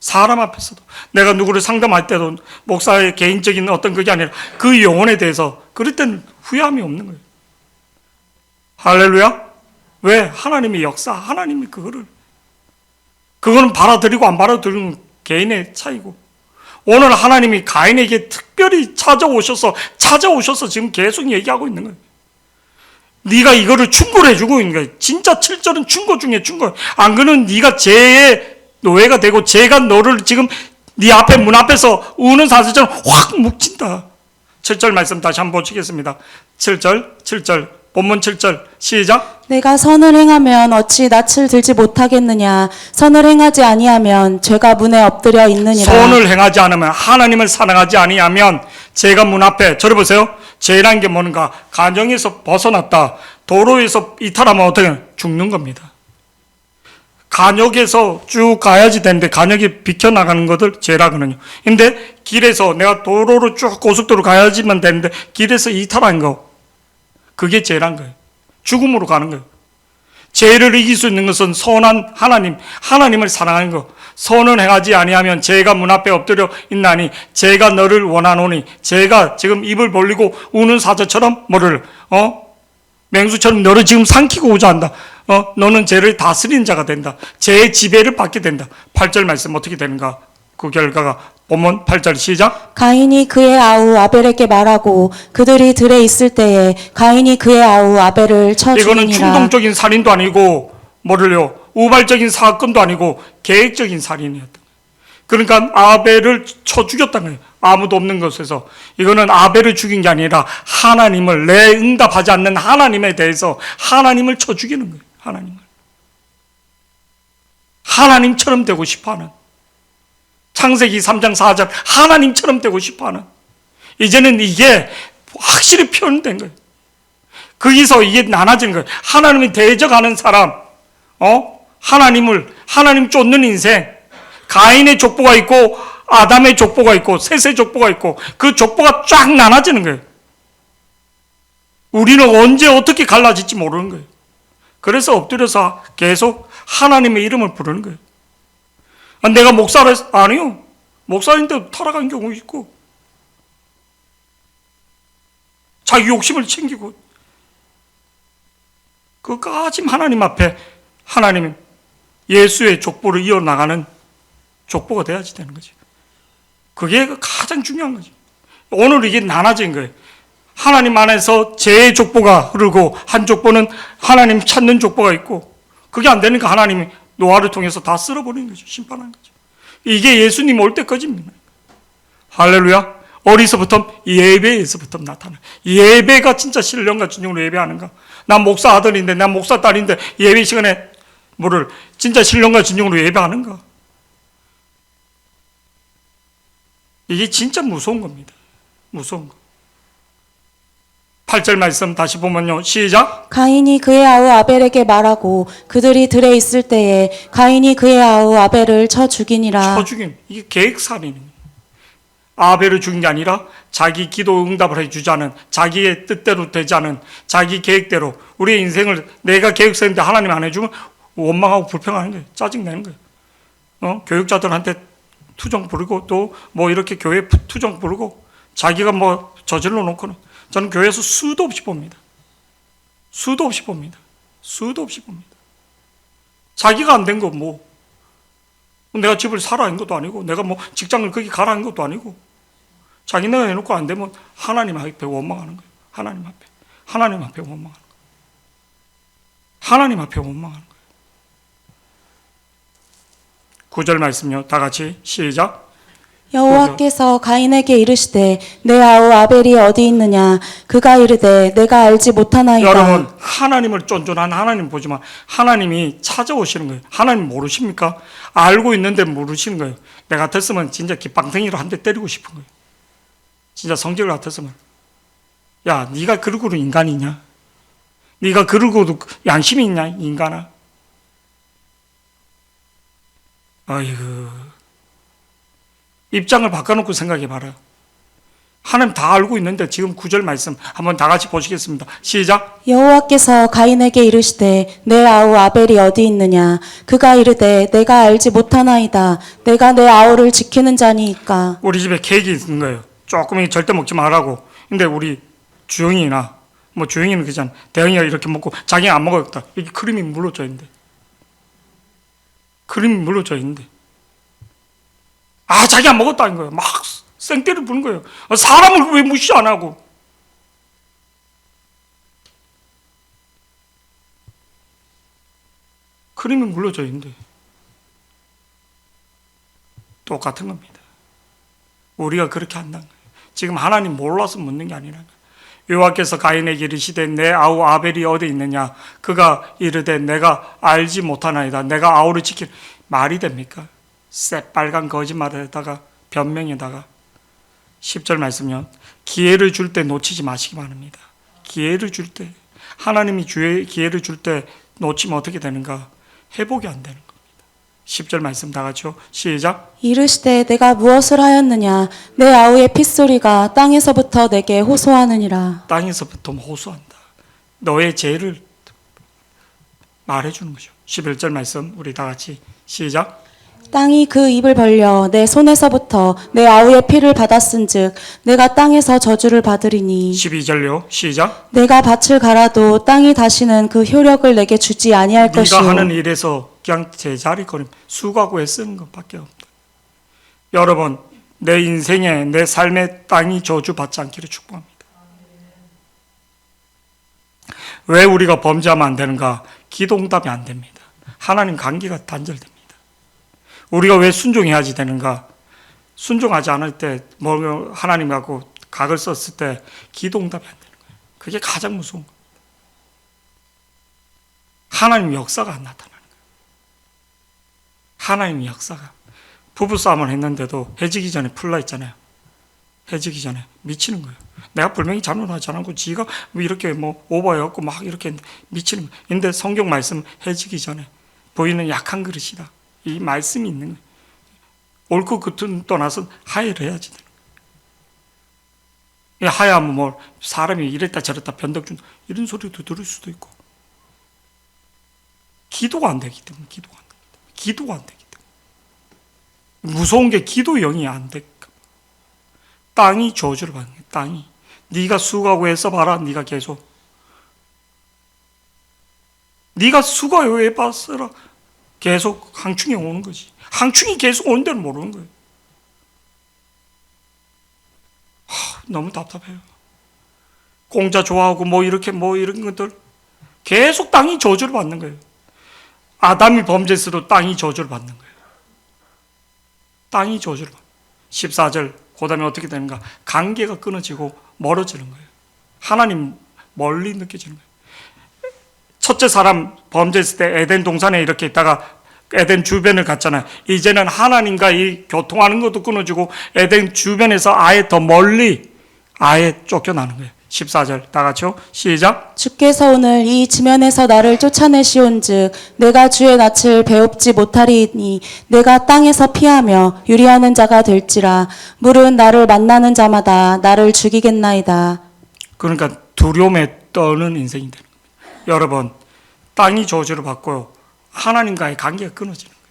사람 앞에서도 내가 누구를 상담할 때도 목사의 개인적인 어떤 그게 아니라 그 영혼에 대해서 그럴 때는 후회함이 없는 거예요. 할렐루야. 왜? 하나님의 역사, 하나님이 그거는 받아들이고 안 받아들이는 개인의 차이고, 오늘 하나님이 가인에게 특별히 찾아오셔서 지금 계속 얘기하고 있는 거예요. 네가 이거를 충고를 해주고 있는 거예요. 진짜 7절은 충고 중에 충고. 안 그러면 네가 죄의 노예가 되고 죄가 너를 지금 네 앞에 문 앞에서 우는 사슬처럼 확 묵힌다. 7절 말씀 다시 한번 보시겠습니다. 7절 본문 7절 시작. 내가 선을 행하면 어찌 낯을 들지 못하겠느냐. 선을 행하지 아니하면 죄가 문에 엎드려 있느니라. 선을 행하지 않으면, 하나님을 사랑하지 아니하면 죄가 문 앞에. 저를 보세요. 죄란 게 뭔가? 가정에서 벗어났다, 도로에서 이탈하면 어떻게 죽는 겁니다. 간역에서 쭉 가야지 되는데 간역이 비켜나가는 것을 죄라 그러거든요. 근데 길에서 내가 도로로 쭉 고속도로 가야지만 되는데 길에서 이탈한 거, 그게 죄란 거예요. 죽음으로 가는 거예요. 죄를 이길 수 있는 것은 선한 하나님을 사랑하는 거. 선은 행하지 아니하면 죄가 문 앞에 엎드려 있나니 죄가 너를 원하노니. 죄가 지금 입을 벌리고 우는 사자처럼 맹수처럼 너를 지금 삼키고 오자 한다. 너는 죄를 다스리는 자가 된다. 죄의 지배를 받게 된다. 8절 말씀 어떻게 되는가? 그 결과가 본문 8절 시작. 가인이 그의 아우 아벨에게 말하고 그들이 들에 있을 때에 가인이 그의 아우 아벨을 쳐 이거는 죽이니라. 충동적인 살인도 아니고 우발적인 사건도 아니고 계획적인 살인이었다. 그러니까 아벨을 쳐 죽였다는 거예요. 아무도 없는 곳에서. 이거는 아벨을 죽인 게 아니라 하나님을, 내 응답하지 않는 하나님에 대해서 하나님을 쳐 죽이는 거예요. 하나님처럼 되고 싶어하는, 창세기 3장 4절 하나님처럼 되고 싶어하는, 이제는 이게 확실히 표현된 거예요. 거기서 이게 나눠지는 거예요. 하나님을 대적하는 사람, 하나님 쫓는 인생, 가인의 족보가 있고 아담의 족보가 있고 셋의 족보가 있고 그 족보가 쫙 나눠지는 거예요. 우리는 언제 어떻게 갈라질지 모르는 거예요. 그래서 엎드려서 계속 하나님의 이름을 부르는 거예요. 내가 목사를 아니요. 목사인데 타락한 경우 있고 자기 욕심을 챙기고, 그까지 하나님 앞에 하나님 예수의 족보를 이어나가는 족보가 돼야지 되는 거지. 그게 가장 중요한 거지. 오늘 이게 나눠진 거예요. 하나님 안에서 죄의 족보가 흐르고 한 족보는 하나님 찾는 족보가 있고, 그게 안 되니까 하나님이 노아를 통해서 다 쓸어버리는 거죠. 심판하는 거죠. 이게 예수님 올 때까지입니다. 할렐루야. 어디서부터? 예배에서부터 나타나. 예배가 진짜 신령과 진정으로 예배하는가? 난 목사 아들인데, 난 목사 딸인데 예배 시간에 진짜 신령과 진정으로 예배하는가? 이게 진짜 무서운 겁니다. 무서운 거. 8절 말씀 다시 보면요. 시작. 가인이 그의 아우 아벨에게 말하고 그들이 들에 있을 때에 가인이 그의 아우 아벨을 쳐 죽이니라. 쳐 죽임. 이게 계획살인입니다. 아벨을 죽인 게 아니라 자기 기도 응답을 해주지 않은, 자기의 뜻대로 되지 않은, 자기 계획대로 우리의 인생을 내가 계획서인데 하나님 안 해주면 원망하고 불평하는 거예요. 짜증내는 거예요. 교육자들한테 투정 부르고 또 이렇게 교회 투정 부르고 자기가 저질러 놓고는, 저는 교회에서 수도 없이 봅니다. 수도 없이 봅니다. 자기가 안 된 거 내가 집을 사라 한 것도 아니고, 내가 직장을 거기 가라 한 것도 아니고, 자기네가 해놓고 안 되면 하나님 앞에 원망하는 거예요. 하나님 앞에 원망하는 거예요. 하나님 앞에 원망하는 거예요. 9절 말씀요. 다 같이 시작. 여호와께서 가인에게 이르시되 내 아우 아벨이 어디 있느냐. 그가 이르되 내가 알지 못하나이다. 여러분, 하나님을 쫀쫀한 하나님 보지만 하나님이 찾아오시는 거예요. 하나님 모르십니까? 알고 있는데 모르시는 거예요. 내 같았으면 진짜 깃방탱이로 한 대 때리고 싶은 거예요. 진짜 성질 같았으면, 야, 네가 그러고도 인간이냐? 네가 그러고도 양심이 있냐, 인간아? 아이고, 입장을 바꿔놓고 생각해봐라. 하나님 다 알고 있는데 지금 9절 말씀 한번 다 같이 보시겠습니다. 시작. 여호와께서 가인에게 이르시되 내 아우 아벨이 어디 있느냐 그가 이르되 내가 알지 못하나이다 내가 내 아우를 지키는 자니이까. 우리 집에 케이크 있는 거예요. 조금 절대 먹지 말라고. 근데 우리 주영이나 뭐 주영이는 그잖아. 대영이가 이렇게 먹고 자기가 안 먹었다. 이게 크림이 물러져 있는데. 크림이 물러져 있는데. 아, 자기 안 먹었다는 거예요. 막 생떼를 부는 거예요. 사람을 왜 무시 안 하고. 크림이 물러져 있는데. 똑같은 겁니다. 우리가 그렇게 한다는 거예요. 지금 하나님 몰라서 묻는 게 아니라 여호와께서 가인에게 이르시되 내 아우 아벨이 어디 있느냐 그가 이르되 내가 알지 못하나이다 내가 아우를 지킬. 말이 됩니까? 새빨간 거짓말에다가 변명에다가 10절 말씀요. 기회를 줄 때 놓치지 마시기 바랍니다. 기회를 줄 때 하나님이 기회를 줄 때 놓치면 어떻게 되는가? 회복이 안 되는 겁니다. 10절 말씀 다 같이요. 시작. 이르시되 내가 무엇을 하였느냐 내 아우의 핏소리가 땅에서부터 내게 호소하느니라. 땅에서부터 호소한다. 너의 죄를 말해주는 거죠. 11절 말씀 우리 다 같이 시작. 땅이 그 입을 벌려 내 손에서부터 내 아우의 피를 받았은즉 내가 땅에서 저주를 받으리니. 12절요. 시작. 내가 밭을 갈아도 땅이 다시는 그 효력을 내게 주지 아니할 것이요. 네가 하는 일에서 그냥 제자리 걸음 수고하고 애쓰는 것밖에 없다. 여러분 내 인생에 내 삶의 땅이 저주받지 않기를 축복합니다. 왜 우리가 범죄하면 안 되는가? 기도응답이 안 됩니다. 하나님 관계가 단절됩니다. 우리가 왜 순종해야지 되는가? 순종하지 않을 때 하나님하고 각을 썼을 때 기도응답이 안 되는 거예요. 그게 가장 무서운 거예요. 하나님 역사가 안 나타나는 거예요. 하나님 역사가. 부부싸움을 했는데도 헤어지기 전에 풀라 했잖아요. 헤어지기 전에 미치는 거예요. 내가 분명히 잘못하지 않고 지가 뭐 이렇게 뭐 오버해갖고 막 이렇게 미치는 거예요. 근데 성경 말씀 헤어지기 전에 보이는 약한 그릇이다. 이 말씀이 있는 거예요. 옳고 그름 떠나서 하해를 해야지 되는 거예요. 하해하면 뭐 사람이 이랬다 저랬다 변덕 준 이런 소리도 들을 수도 있고 기도가 안 되기 때문에 기도가 안 되기 때문에 무서운 게 기도 영이 안 될까. 땅이 저주를 받는 거예요. 땅이 네가 수고하고 애써 봐라. 네가 계속 네가 수고하고 애써라. 계속 항충이 오는 거지. 항충이 계속 오는 데는 모르는 거예요. 너무 답답해요. 공자 좋아하고 뭐 이렇게 뭐 이런 것들 계속 땅이 저주를 받는 거예요. 아담이 범죄했어도 땅이 저주를 받는 거예요. 땅이 저주를 받는 거예요. 14절 그 다음에 어떻게 되는가? 관계가 끊어지고 멀어지는 거예요. 하나님 멀리 느껴지는 거예요. 첫째 사람 범죄했을 때 에덴 동산에 이렇게 있다가 에덴 주변을 갔잖아요. 이제는 하나님과 이 교통하는 것도 끊어지고 에덴 주변에서 아예 더 멀리 아예 쫓겨나는 거예요. 14절 다 같이요. 시작. 주께서 오늘 이 지면에서 나를 쫓아내시온즉 내가 주의 낯을 배웁지 못하리니 내가 땅에서 피하며 유리하는 자가 될지라 물은 나를 만나는 자마다 나를 죽이겠나이다. 그러니까 두려움에 떠는 인생이 되는 겁니다. 여러분 땅이 저주를 받고요. 하나님과의 관계가 끊어지는 거예요.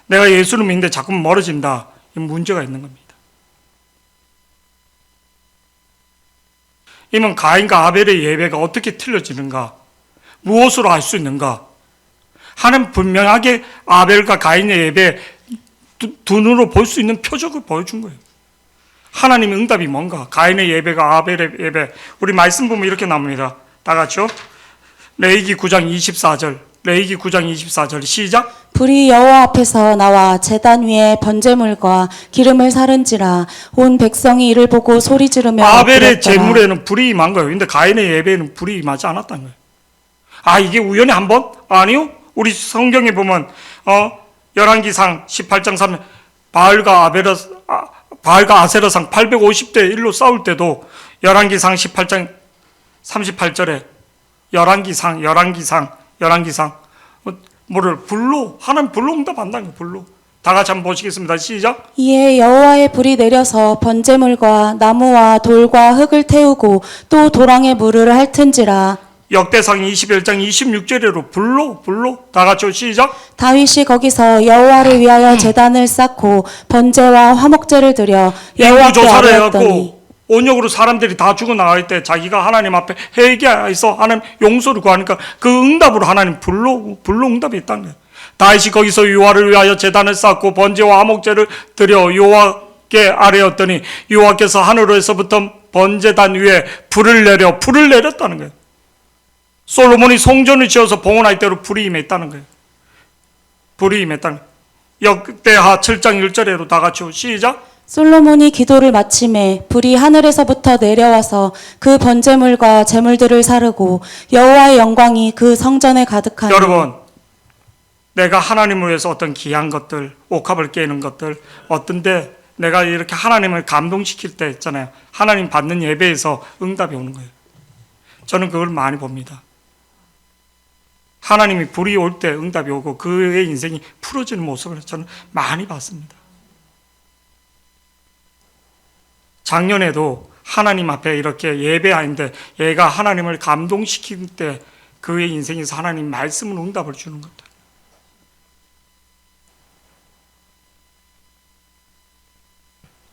내가 예수를 믿는데 자꾸 멀어진다. 이 문제가 있는 겁니다. 이면 가인과 아벨의 예배가 어떻게 틀려지는가? 무엇으로 알 수 있는가? 하나님 분명하게 아벨과 가인의 예배 두 눈으로 볼 수 있는 표적을 보여준 거예요. 하나님의 응답이 뭔가? 가인의 예배가 아벨의 예배. 우리 말씀 보면 이렇게 나옵니다. 다 같이요. 레위기 9장 24절. 레위기 9장 24절 시작. 불이 여호와 앞에서 나와 제단 위에 번제물과 기름을 사른지라 온 백성이 이를 보고 소리 지르며 아벨의 엎드렸더라. 제물에는 불이 임한 거예요. 근데 가인의 예배에는 불이 임하지 않았다는 거예요. 아, 이게 우연히 한 번? 아니요. 우리 성경에 보면 열왕기상 18장 3절 바알과 아세라상 850대 1로 싸울 때도 열왕기상 18장 38절에 열왕기상 뭐를 불로 하나님 불로 응답한다는 거예요. 불로 다 같이 한번 보시겠습니다. 시작. 이에 여호와의 불이 내려서 번제물과 나무와 돌과 흙을 태우고 또 도랑에 물을 핥은지라. 역대상 21장 26절에로 불로 다 같이 시작. 다윗이 거기서 여호와를 위하여 제단을 쌓고 번제와 화목제를 드려 여호와께 조사를 아뢰었더니 해갖고 온역으로 사람들이 다 죽어 나갈 때 자기가 하나님 앞에 회개해서 하나님 용서를 구하니까 그 응답으로 하나님 불로 응답이 있다는 거예요. 다윗이 거기서 여호와를 위하여 제단을 쌓고 번제와 화목제를 드려 여호와께 아뢰었더니 여호와께서 하늘에서부터 번제단 위에 불을 내렸다는 거예요. 솔로몬이 성전을 지어서 봉헌할 때로 불이 임했다는 거예요. 불이 임했다는 거예요. 역대하 7장 1절에로 다 같이 시작. 솔로몬이 기도를 마침에 불이 하늘에서부터 내려와서 그 번제물과 제물들을 사르고 여호와의 영광이 그 성전에 가득하니. 여러분, 내가 하나님을 위해서 어떤 귀한 것들, 옥합을 깨는 것들, 어떤데 내가 이렇게 하나님을 감동시킬 때 있잖아요. 하나님 받는 예배에서 응답이 오는 거예요. 저는 그걸 많이 봅니다. 하나님이 불이 올 때 응답이 오고 그의 인생이 풀어지는 모습을 저는 많이 봤습니다. 작년에도 하나님 앞에 이렇게 예배하는데 얘가 하나님을 감동시킬 때 그의 인생에서 하나님 말씀을 응답을 주는 것들.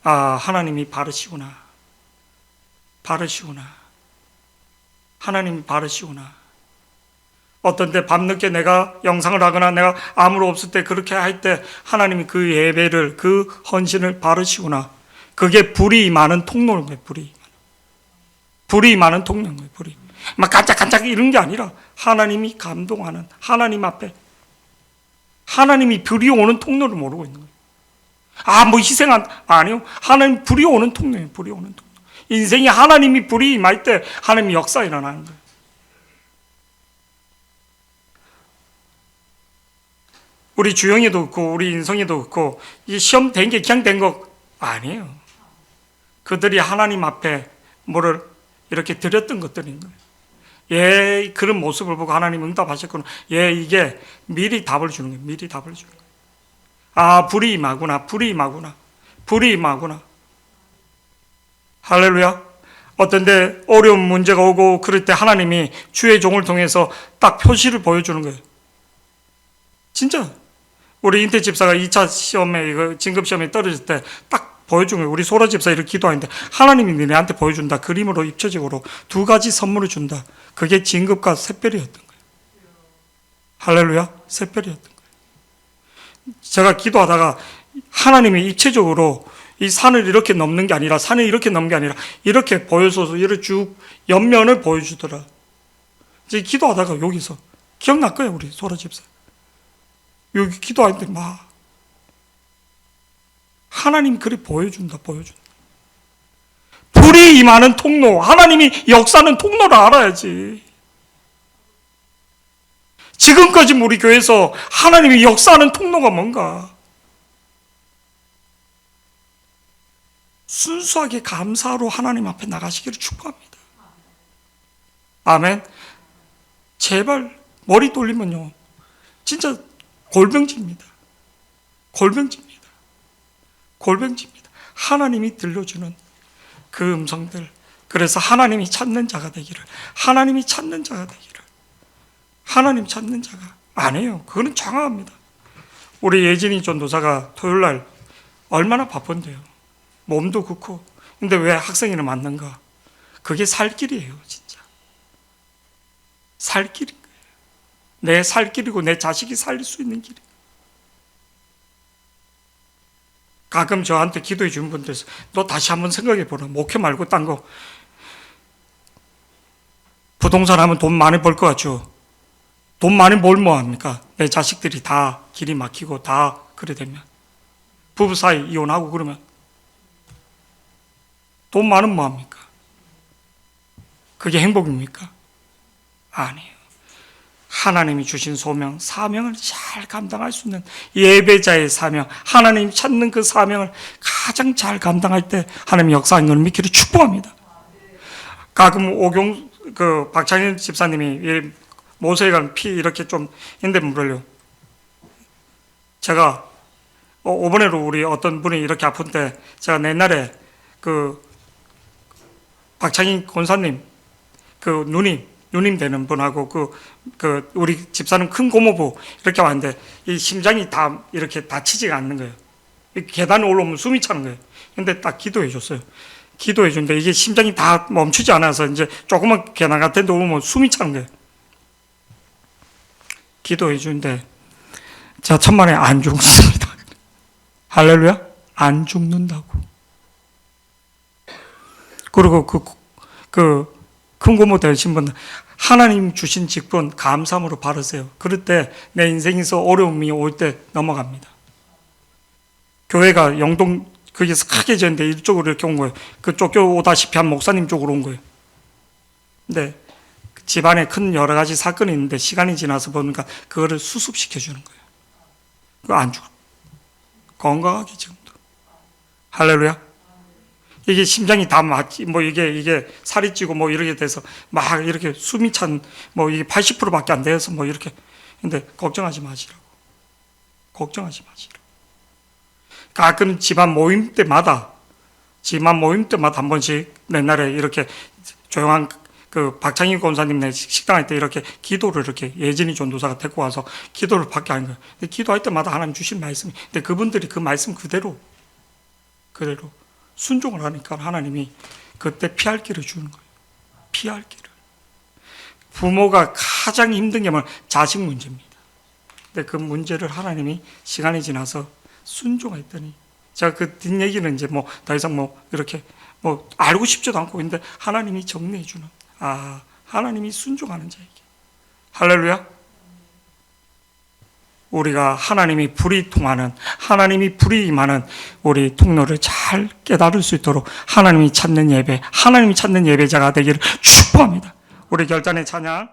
아, 하나님이 바르시구나. 하나님이 바르시구나. 어떤 때 밤늦게 내가 영상을 하거나 내가 아무로 없을 때 그렇게 할 때 하나님이 그 예배를, 그 헌신을 바르시구나. 그게 불이 많은 통로인 거예요. 불이 많은 통로인 거예요. 불이 막 간짝간짝 이런 게 아니라 하나님이 감동하는, 하나님 앞에 하나님이 불이 오는 통로를 모르고 있는 거예요. 아, 뭐 아니요. 하나님 불이 오는 통로예요. 불이 오는 통로. 인생이 하나님이 불이 임할 때 하나님이 역사 일어나는 거예요. 우리 주영이도 그렇고 우리 인성이도 그렇고 이 시험 된 게 그냥 된 거 아니에요. 그들이 하나님 앞에 뭐를 이렇게 드렸던 것들인 거예요. 예, 그런 모습을 보고 하나님 응답하셨구나. 예, 이게 미리 답을 주는 거예요. 미리 답을 주는 거예요. 아, 불이 임하구나. 할렐루야. 어떤데 어려운 문제가 오고 그럴 때 하나님이 주의 종을 통해서 딱 표시를 보여주는 거예요. 진짜 우리 인태 집사가 2차 시험에 이거 진급 시험에 떨어질 때 딱 보여준 거예요. 우리 소라 집사 이렇게 기도하는데 하나님이 너네한테 보여준다. 그림으로 입체적으로 두 가지 선물을 준다. 그게 진급과 샛별이었던 거예요. 할렐루야. 샛별이었던 거예요. 제가 기도하다가 하나님이 입체적으로 이 산을 이렇게 넘는 게 아니라 산을 이렇게 넘는 게 아니라 이렇게 보여줘서 이렇게 쭉 옆면을 보여주더라. 이제 기도하다가 여기서 기억날 거예요. 우리 소라 집사. 여기 기도하는데 막 하나님 그리 보여준다. 불이 임하는 통로, 하나님이 역사하는 통로를 알아야지. 지금까지 우리 교회에서 하나님이 역사하는 통로가 뭔가? 순수하게 감사로 하나님 앞에 나가시기를 축복합니다. 아멘. 제발 머리 돌리면요 진짜 골병집니다. 하나님이 들려주는 그 음성들. 그래서 하나님이 찾는 자가 되기를. 하나님 찾는 자가 아니에요. 그거는 장황합니다. 우리 예진이 전도사가 토요일날 얼마나 바쁜데요. 몸도 그렇고. 근데 왜 학생회를 만난가? 그게 살 길이에요. 진짜 살 길인 거예요. 내 살 길이고 내 자식이 살릴 수 있는 길이에요. 가끔 저한테 기도해 주는 분들 너 다시 한번 생각해 보라. 목회 말고 딴 거. 부동산 하면 돈 많이 벌 것 같죠? 돈 많이 벌면 뭐합니까? 내 자식들이 다 길이 막히고 다 그래 되면 부부 사이 이혼하고 그러면 돈 많으면 뭐합니까? 그게 행복입니까? 아니에요. 하나님이 주신 소명, 사명을 잘 감당할 수 있는 예배자의 사명, 하나님 찾는 그 사명을 가장 잘 감당할 때 하나님 역사하는 걸 믿기를 축복합니다. 가끔 박창현 집사님이 모세에 관한 피 이렇게 좀 인데 물을요. 제가 이번에도 우리 어떤 분이 이렇게 아픈데 제가 옛날에 그 박창희 권사님 그 누님 되는 분하고 그 우리 집사는 큰 고모부 이렇게 왔는데 이 심장이 다 이렇게 다치지가 않는 거예요. 이 계단 올라오면 숨이 차는 거예요. 근데 딱 기도해 줬어요. 기도해 주는데 이게 심장이 다 멈추지 않아서 이제 조그만 계단 같은 데 오면 숨이 차는 거예요. 기도해 주는데 제가 천만에 안 죽습니다. 할렐루야? 안 죽는다고. 그리고 큰 고모 되신 분 하나님 주신 직분 감사함으로 받으세요. 그럴 때 내 인생에서 어려움이 올 때 넘어갑니다. 교회가 영동 거기서 크게 지었는데 이쪽으로 이렇게 온 거예요. 그 쫓겨오다시피 한 목사님 쪽으로 온 거예요. 근데 집안에 큰 여러 가지 사건이 있는데 시간이 지나서 보니까 그거를 수습시켜 주는 거예요. 그거 안 죽어. 건강하게 지금도. 할렐루야. 이게 심장이 다 맞지, 뭐 이게 살이 찌고 뭐 이렇게 돼서 막 이렇게 숨이 찬, 뭐 이게 80%밖에 안 돼서 뭐 이렇게. 근데 걱정하지 마시라고. 걱정하지 마시라고. 가끔 집안 모임 때마다 한 번씩 옛날에 이렇게 조용한 그 박창희 권사님 식당 할 때 이렇게 기도를 이렇게 예진이 전도사가 데리고 와서 기도를 받게 하는 거예요. 근데 기도할 때마다 하나님 주신 말씀이, 근데 그분들이 그 말씀 그대로 순종을 하니까 하나님이 그때 피할 길을 주는 거예요. 피할 길을. 부모가 가장 힘든 게 뭐냐면 자식 문제입니다. 근데 그 문제를 하나님이 시간이 지나서 순종했더니 제가 그 뒷얘기는 이제 뭐 더 이상 뭐 이렇게 뭐 알고 싶지도 않고 근데 하나님이 정리해 주는 하나님이 순종하는 자에게 할렐루야. 우리가 하나님이 불이 통하는 하나님이 불이 임하는 우리 통로를 잘 깨달을 수 있도록 하나님이 찾는 예배자가 되기를 축복합니다. 우리 결단의 찬양